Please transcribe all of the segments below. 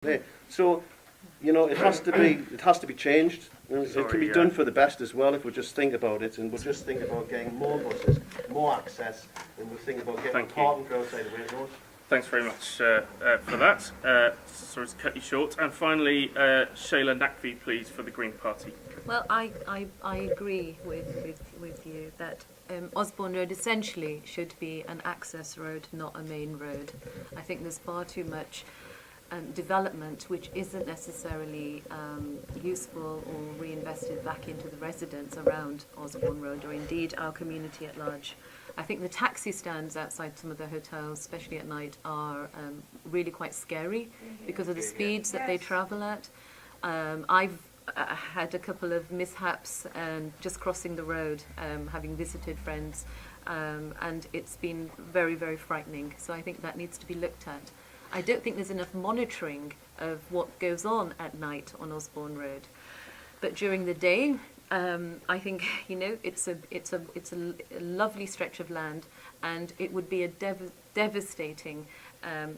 So, it has to be changed. It can be done for the best as well if we just think about it, and we'll just think about getting more buses, more access, and we'll think about getting parking outside the windows. Thanks very much for that. Sorry to cut you short. And finally, Shayla Naqvi, please, for the Green Party. Well, I agree with you that Osborne Road essentially should be an access road, not a main road. I think there's far too much development which isn't necessarily useful or reinvested back into the residents around Osborne Road, or indeed our community at large. I think the taxi stands outside some of the hotels, especially at night, are really quite scary because of the speeds that they travel at. I've had a couple of mishaps just crossing the road, having visited friends, and it's been very, very frightening. So I think that needs to be looked at. I don't think there's enough monitoring of what goes on at night on Osborne Road. But during the day, I think it's a lovely stretch of land, and it would be a devastating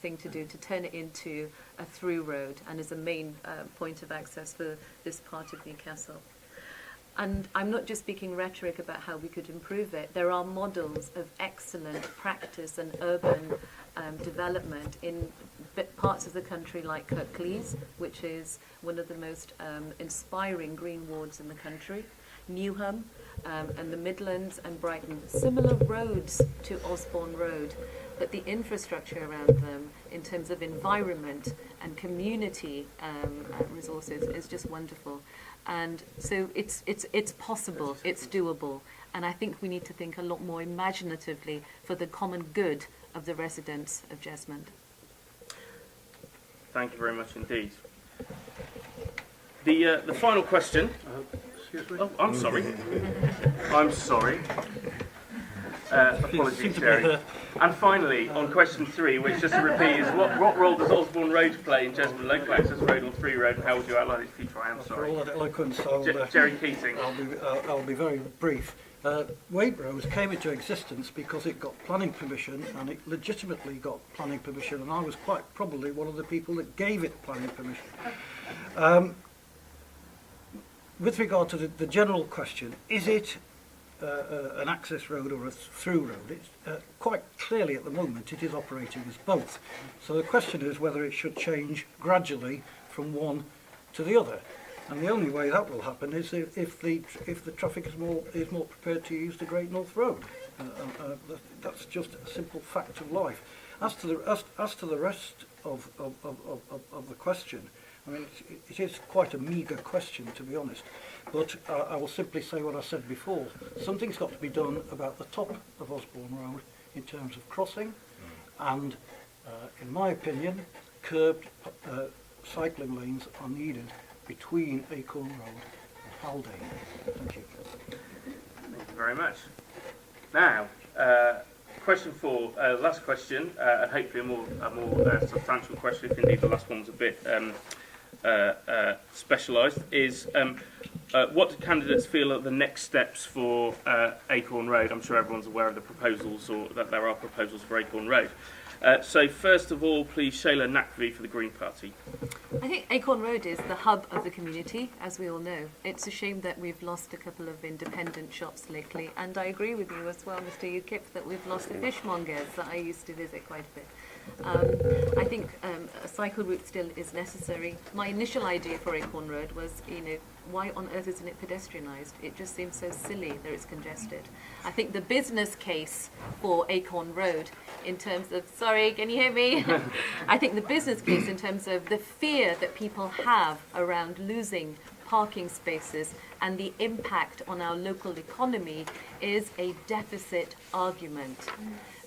thing to do, to turn it into a through road and as a main point of access for this part of Newcastle. And I'm not just speaking rhetoric about how we could improve it. There are models of excellent practice and urban development in parts of the country like Kirklees, which is one of the most inspiring green wards in the country, Newham, and the Midlands and Brighton. Similar roads to Osborne Road, but the infrastructure around them in terms of environment and community resources is just wonderful. And so it's possible, it's doable, and I think we need to think a lot more imaginatively for the common good of the residents of Jesmond. Thank you very much indeed. The final question. Excuse me? Oh, I'm sorry. I'm sorry. Apologies, Jerry. And finally, on question 3, which just to repeat is what role does Osborne Road play in Jesmond Local Access Road or Through Road, and how would you outline its future? I am sorry. For all that eloquence, I'll, Jerry Keating. I'll be very brief. Waitrose came into existence because it got planning permission, and it legitimately got planning permission, and I was quite probably one of the people that gave it planning permission. With regard to the general question, is it an access road or a through road? It's quite clearly at the moment it is operating as both. So the question is whether it should change gradually from one to the other. And the only way that will happen is if the traffic is more prepared to use the Great North Road. That's just a simple fact of life. As to the rest of the question, I mean, it is quite a meagre question, to be honest. But I will simply say what I said before. Something's got to be done about the top of Osborne Road in terms of crossing, and in my opinion, curbed cycling lanes are needed between Acorn Road and Haldane. Thank you. Thank you very much. Now, question 4, last question, and hopefully a more substantial question, if indeed the last one was a bit specialised, is what do candidates feel are the next steps for Acorn Road? I'm sure everyone's aware of the proposals, or that there are proposals for Acorn Road. So first of all, please, Shayla Naqvi for the Green Party. I think Acorn Road is the hub of the community, as we all know. It's a shame that we've lost a couple of independent shops lately, and I agree with you as well, Mr. UKIP, that we've lost the fishmongers that I used to visit quite a bit. I think a cycle route still is necessary. My initial idea for Acorn Road was, why on earth isn't it pedestrianised? It just seems so silly that it's congested. I think the business case for Acorn Road in terms of, sorry, can you hear me? I think the business case in terms of the fear that people have around losing parking spaces and the impact on our local economy is a deficit argument.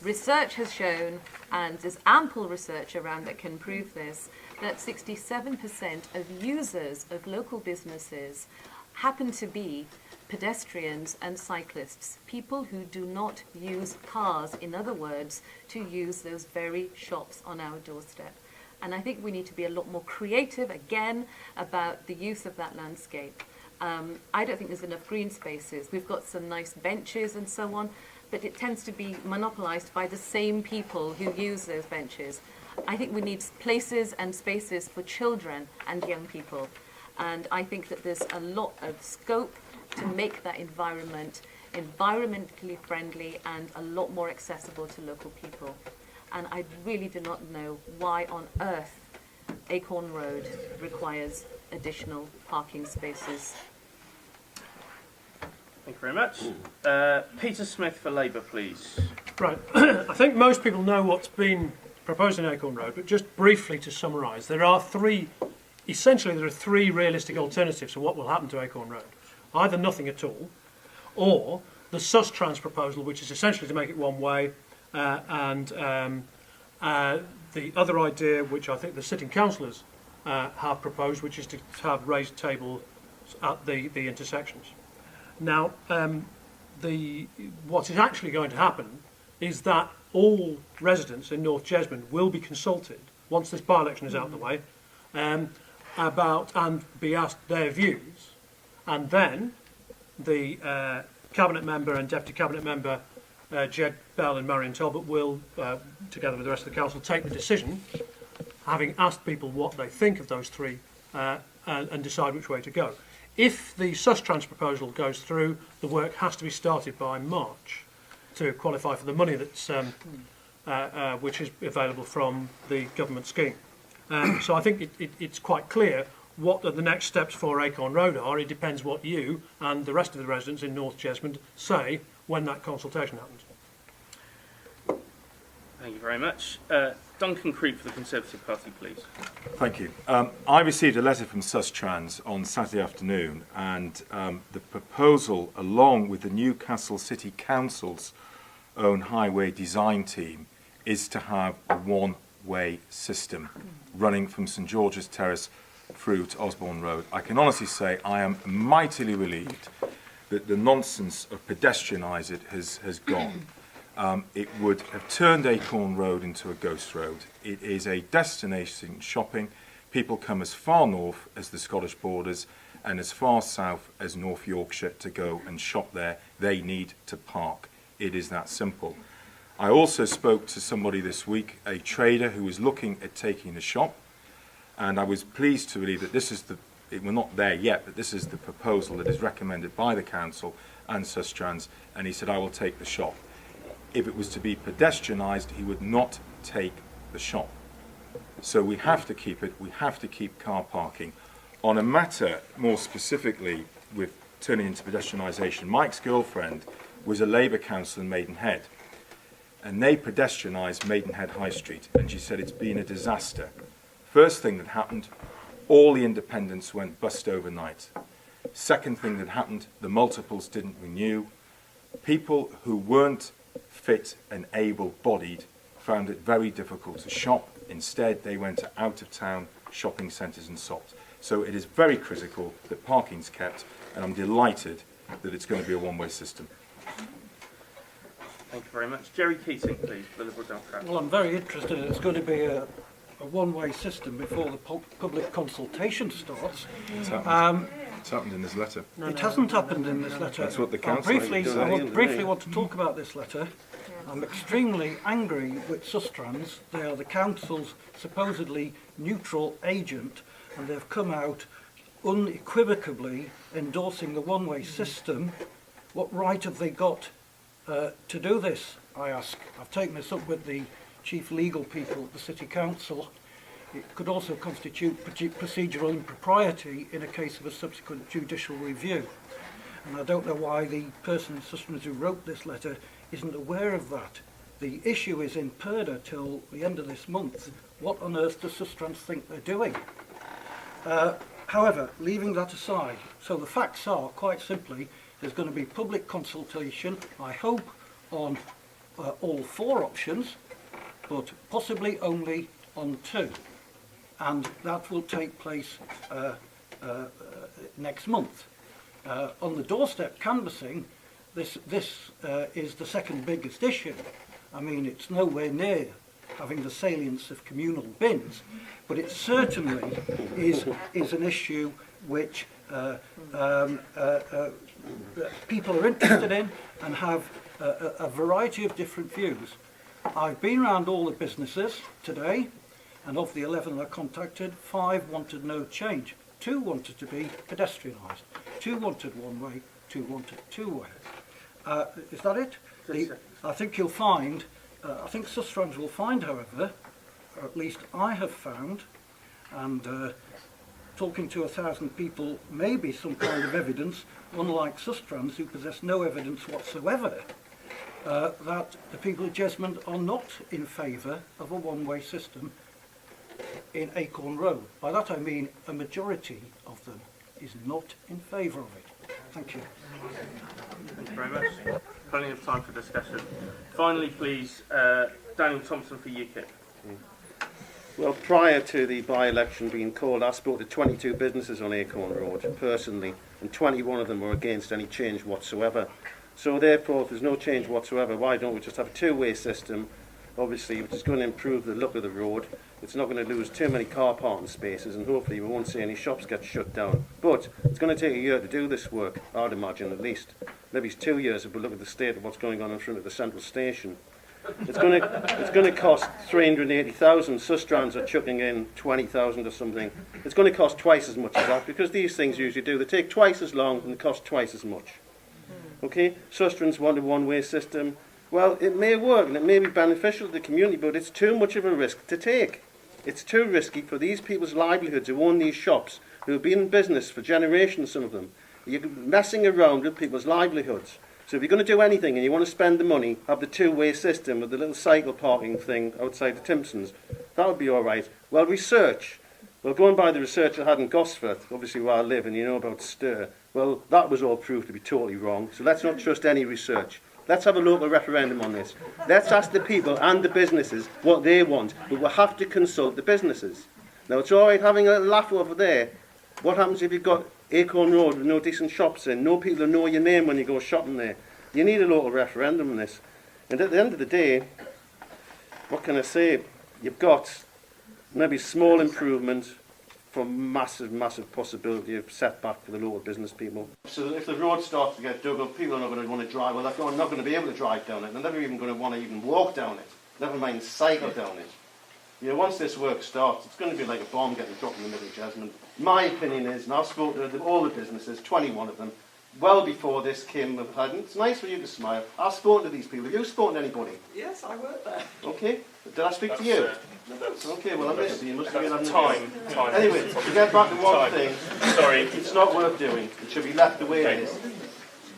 Research has shown, and there's ample research around that can prove this, that 67% of users of local businesses happen to be pedestrians and cyclists, people who do not use cars, in other words, to use those very shops on our doorstep. And I think we need to be a lot more creative, again, about the use of that landscape. I don't think there's enough green spaces. We've got some nice benches and so on, but it tends to be monopolised by the same people who use those benches. I think we need places and spaces for children and young people. And I think that there's a lot of scope to make that environment environmentally friendly and a lot more accessible to local people. And I really do not know why on earth Acorn Road requires additional parking spaces. Thank you very much. Peter Smith for Labour, please. Right. I think most people know what's been proposed in Acorn Road, but just briefly to summarise, there are three realistic alternatives for what will happen to Acorn Road. Either nothing at all, or the Sustrans proposal, which is essentially to make it one way, and the other idea, which I think the sitting councillors have proposed, which is to have raised tables at the intersections. Now, what is actually going to happen is that all residents in North Jesmond will be consulted once this by-election is out of the way about and be asked their views, and then the cabinet member and deputy cabinet member Jed Bell and Marion Talbot will, together with the rest of the council, take the decision, having asked people what they think of those three, and decide which way to go. If the Sustrans proposal goes through, the work has to be started by March to qualify for the money that's which is available from the government scheme. So I think it's quite clear what the next steps for Acorn Road are. It depends what you and the rest of the residents in North Jesmond say when that consultation happens. Thank you very much. Duncan Creep for the Conservative Party, please. Thank you. I received a letter from Sustrans on Saturday afternoon, and the proposal, along with the Newcastle City Council's own highway design team, is to have a one-way system running from St George's Terrace through to Osborne Road. I can honestly say I am mightily relieved that the nonsense of pedestrianise it has gone. It would have turned Acorn Road into a ghost road. It is a destination shopping. People come as far north as the Scottish borders and as far south as North Yorkshire to go and shop there. They need to park. It is that simple. I also spoke to somebody this week, a trader who was looking at taking the shop, and I was pleased to believe that we're not there yet, but this is the proposal that is recommended by the council and Sustrans, and he said, I will take the shop. If it was to be pedestrianised, he would not take the shop. So we have to keep it, we have to keep car parking. On a matter more specifically with turning into pedestrianisation, Mike's girlfriend was a Labour councillor in Maidenhead, and they pedestrianised Maidenhead High Street, and she said it's been a disaster. First thing that happened, all the independents went bust overnight. Second thing that happened, the multiples didn't renew. People who weren't fit and able-bodied found it very difficult to shop. Instead, they went to out-of-town shopping centres and shops. So it is very critical that parking's kept, and I'm delighted that it's going to be a one-way system. Thank you very much. Jerry Keating, please, for the Liberal Democrats. Well, I'm very interested. It's going to be a one-way system before the public consultation starts. It's happened in this letter. It hasn't happened in this letter. That's what the council I briefly want to talk about this letter. I'm extremely angry with Sustrans. They are the council's supposedly neutral agent, and they've come out unequivocally endorsing the one-way system. What right have they got to do this, I ask? I've taken this up with the chief legal people at the City Council. It could also constitute procedural impropriety in a case of a subsequent judicial review. And I don't know why the person in Sustrans who wrote this letter isn't aware of that. The issue is in Purda till the end of this month. What on earth does Sustrans think they're doing? However, leaving that aside, so the facts are, quite simply, there's going to be public consultation, I hope, on all four options, but possibly only on two. And that will take place next month. On the doorstep canvassing, this is the second biggest issue. I mean, it's nowhere near having the salience of communal bins, but it certainly is an issue which people are interested in and have a variety of different views. I've been around all the businesses today. and of the 11 I contacted, 5 wanted no change. 2 wanted to be pedestrianised. 2 wanted one way, 2 wanted two way. Is that it? I think you'll find, I think Sustrans will find, however, or at least I have found, and talking to 1,000 people may be some kind of evidence, unlike Sustrans who possess no evidence whatsoever, that the people of Jesmond are not in favour of a one-way system in Acorn Road. By that I mean a majority of them is not in favour of it. Thank you. Thank you very much. Plenty of time for discussion. Finally, please, Daniel Thompson for UKIP. Well, prior to the by-election being called, I spoke to 22 businesses on Acorn Road personally, and 21 of them were against any change whatsoever. So therefore, if there's no change whatsoever, why don't we just have a two-way system, obviously, which is going to improve the look of the road. It's not going to lose too many car parking spaces, and hopefully we won't see any shops get shut down. But it's going to take a year to do this work, I'd imagine, at least. Maybe it's 2 years if we look at the state of what's going on in front of the central station. It's going to cost 380,000. Sustrans are chucking in 20,000 or something. It's going to cost twice as much as that, because these things usually do. They take twice as long and cost twice as much. Okay, Sustrans want a one-way system. Well, it may work and it may be beneficial to the community, but it's too much of a risk to take. It's too risky for these people's livelihoods who own these shops, who have been in business for generations, some of them. You're messing around with people's livelihoods. So if you're going to do anything and you want to spend the money, have the two-way system with the little cycle parking thing outside the Timpsons, that would be all right. Well, research. Well, going by the research I had in Gosford, obviously where I live, and you know about Stir, well, that was all proved to be totally wrong. So let's not trust any research. Let's have a local referendum on this. Let's ask the people and the businesses what they want, but we'll have to consult the businesses. Now, it's all right having a laugh over there. What happens if you've got Acorn Road with no decent shops in, no people who know your name when you go shopping there? You need a local referendum on this. And at the end of the day, what can I say? You've got maybe small improvement for massive possibility of setback for the local business people. So if the road starts to get dug up, people are not going to want to drive. Well, they're not going to be able to drive down it. They're never even going to want to even walk down it. Never mind cycle down it. You know, once this work starts, it's going to be like a bomb getting dropped in the middle of Jesmond. My opinion is, and I've spoken to all the businesses, 21 of them, well before this came of had. It's nice for you to smile. I've spoken to these people. Have you spoken to anybody? Yes, I work there. Okay. Did I speak to you? Okay, well, I missed you. You must have been having Time. Anyway, to get back to one thing, Sorry. it's not worth doing. It should be left the way it is.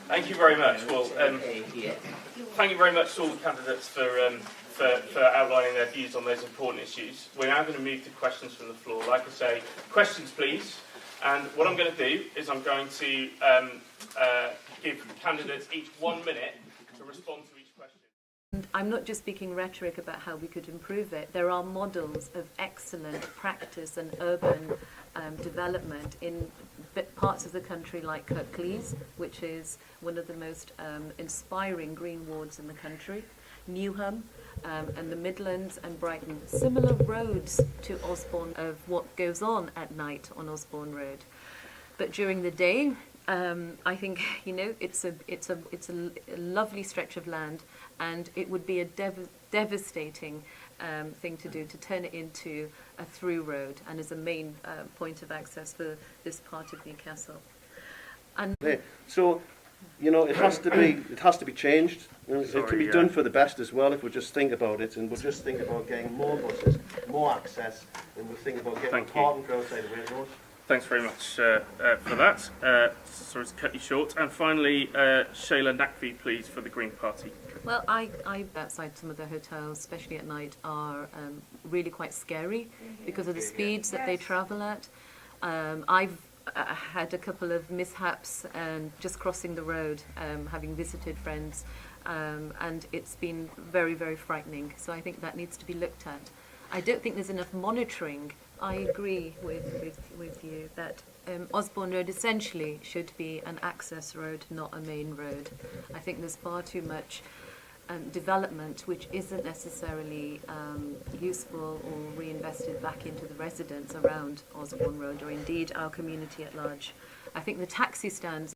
Thank you very much. Well, thank you very much to all the candidates for outlining their views on those important issues. We're now going to move to questions from the floor. Like I say, questions please. And what I'm going to do is I'm going to give candidates each 1 minute to respond to each question. I'm not just speaking rhetoric about how we could improve it. There are models of excellent practice and urban development in parts of the country like Kirklees, which is one of the most inspiring green wards in the country, Newham, and the Midlands and Brighton. Similar roads to Osborne of what goes on at night on Osborne Road. But during the day, I think, you know, it's a lovely stretch of land, and it would be a devastating thing to do, to turn it into a through road and as a main point of access for this part of Newcastle. And so, you know, it has to be changed. You know, it can be done for the best as well if we just think about it, and we'll just think about getting more buses, more access, and we'll think about getting parking for outside the railroad. Thanks very much for that. Sorry to cut you short. And finally, Shayla Nakvi, please, for the Green Party. well, I outside some of the hotels, especially at night, are really quite scary because of the speeds that they travel at. I've had a couple of mishaps just crossing the road, having visited friends, and it's been very, very frightening. So I think that needs to be looked at. I don't think there's enough monitoring. I agree with you that Osborne Road essentially should be an access road, not a main road. I think there's far too much development which isn't necessarily useful or reinvested back into the residents around Osborne Road, or indeed our community at large. I think the taxi stands